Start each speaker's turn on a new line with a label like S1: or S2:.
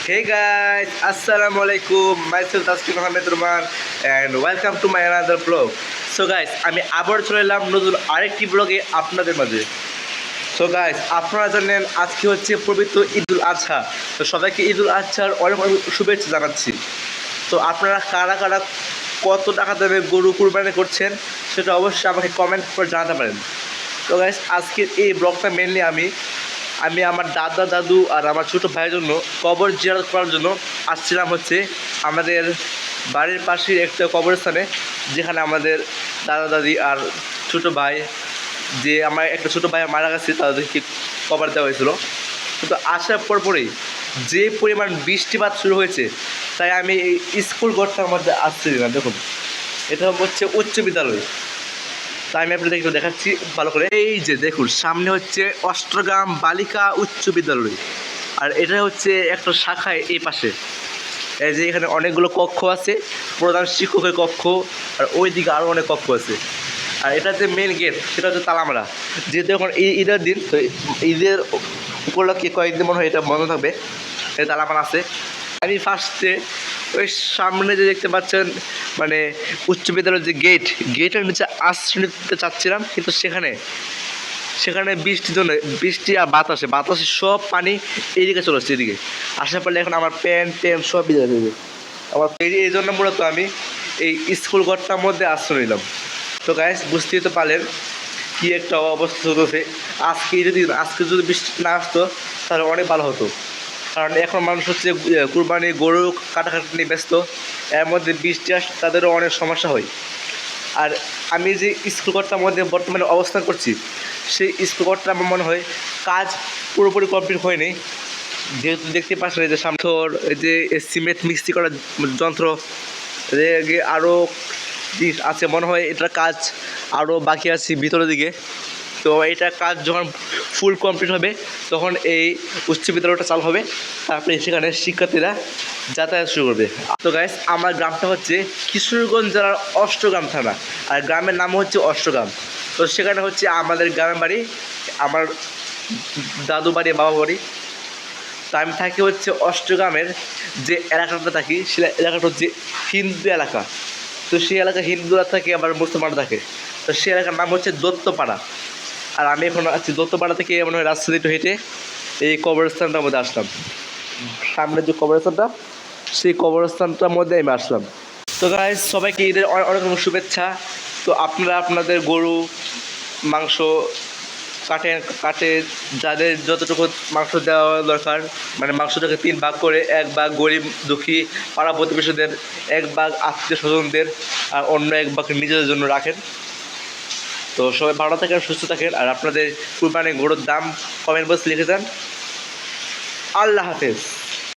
S1: Hey guys, Assalamu alaikum. Myself Taskin Ahmed Rumar and welcome to my another vlog. So guys, আমি আবার চলে এলাম নতুন আরেকটি ব্লগে আপনাদের মাঝে। সো গাইস, আপনারা জানেন আজকে হচ্ছে পবিত্র ঈদুল আজহা। তো সবাইকে ঈদুল আজহার অনেক অনেক শুভেচ্ছা জানাচ্ছি। তো আপনারা কারা কারা কত টাকা দেবে গরু কুরবানি করছেন সেটা অবশ্যই আমাকে কমেন্ট করে জানাতে পারেন। তো গাইস, আজকের এই ব্লগটা মেনলি আমি আমার দাদা দাদু আর আমার ছোটো ভাইয়ের জন্য কবর জিয়ারত করার জন্য আসছিলাম হচ্ছে আমাদের বাড়ির পাশের একটা কবরস্থানে, যেখানে আমাদের দাদা দাদি আর ছোটো ভাই, যে আমার একটা ছোটো ভাই মারা গেছে তাদেরকে কবর দেওয়া হয়েছিল। কিন্তু আসার পরেই যে পরিমাণ বৃষ্টিপাত শুরু হয়েছে, তাই আমি এই স্কুল ঘরটার মধ্যে আসছি না। দেখুন, এটা হচ্ছে উচ্চ বিদ্যালয়। তাই আমি আপনাদের একটু দেখাচ্ছি ভালো করে। এই যে দেখুন, সামনে হচ্ছে অষ্টগ্রাম বালিকা উচ্চ বিদ্যালয়, আর এটা হচ্ছে একটা শাখায় এই পাশে। এই যে এখানে অনেকগুলো কক্ষ আছে, প্রধান শিক্ষকের কক্ষ, আর ওই দিকে আরও অনেক কক্ষ আছে। আর এটা যে মেন গেট সেটা হচ্ছে তালামারা। যেহেতু এখন ঈদের দিন, তো ঈদের উপলক্ষে কয়েকদিন মনে হয় এটা বন্ধ থাকবে, এই তালামারা আছে। আমি ফার্স্টে ওই সামনে যে দেখতে পাচ্ছেন মানে উচ্চ বিদ্যালয়ের যে গেটের নিচে আশ্রয় নিতে চাচ্ছিলাম, কিন্তু সেখানে বৃষ্টির জন্য, বৃষ্টি আর বাতাসে সব পানি এইদিকে চলে আসছে। এদিকে আসার পরে এখন আমার প্যান্ট সব ভিজে যাবে আমার। এই জন্য মূলত আমি এই স্কুল ঘরটার মধ্যে আশ্রয় নিলাম। তো গাইস, বুঝতেই তো পারলেন কী একটা অবস্থা চলতেছে। আজকে যদি বৃষ্টি না আসতো তাহলে অনেক ভালো হতো, কারণ এখন মানুষ হচ্ছে কুরবানি গরু কাটাকাটি নিয়ে ব্যস্ত। এর মধ্যে বৃষ্টি আসলে তাদেরও অনেক সমস্যা হয়। আর আমি যে স্কুল ঘরটার মধ্যে বর্তমানে অবস্থান করছি, সেই স্কুল ঘরটা আমার মনে হয় কাজ পুরোপুরি কমপ্লিট হয়নি। যেহেতু দেখতে পাচ্ছেন এই যে সামথর, এই যে সিমেন্ট মিক্সি করার যন্ত্র, আরও জিনিস আছে, মনে হয় এটার কাজ আরও বাকি আছে ভিতরের দিকে। তো এটা কাজ যখন ফুল কমপ্লিট হবে তখন এই উচ্চ বিদ্যালয়টা চালু হবে, তারপরে সেখানে শিক্ষার্থীরা যাতায়াত শুরু করবে। তো গাইস, আমার গ্রামটা হচ্ছে কিশোরগঞ্জ জেলার অষ্টগ্রাম থানা, আর গ্রামের নাম হচ্ছে অষ্টগ্রাম। তো সেখানে হচ্ছে আমাদের গ্রামের বাড়ি, আমার দাদু বাড়ি, বাবা বাড়ি। তো আমি থাকি হচ্ছে অষ্টগ্রামের যে এলাকাটা থাকি, সে এলাকাটা হচ্ছে হিন্দু এলাকা। তো সেই এলাকায় হিন্দুরা থাকে, আবার মুসলমান থাকে। তো সেই এলাকার নাম হচ্ছে দত্তপাড়া। আর আমি এখন আছি দত্তপাড়া থেকে মনে হয় রাস্তা দিয়ে হেঁটে এই কবরস্থানটার মধ্যে আসলাম। সামনে যে কবরস্থানটা, সেই কবরস্থানটার মধ্যে আমি আসলাম। তো গাইস, সবাইকে ঈদের অনেক অনেক শুভেচ্ছা। তো আপনারা আপনাদের গরু মাংস কাটে যাদের যতটুকু মাংস দেওয়া দরকার, মানে মাংসটাকে 3 ভাগ করে, 1 ভাগ গরিব দুঃখী পাড়া প্রতিবেশীদের, 1 ভাগ আত্মীয় স্বজনদের, আর অন্য 1 ভাগ নিজেদের জন্য রাখেন। তো সবাই ভালো থাকেন, সুস্থ থাকেন, আর আপনাদের কুরবানি গরুর দাম কমেন্ট বক্সে লিখে দেন। আল্লাহ হাফেজ।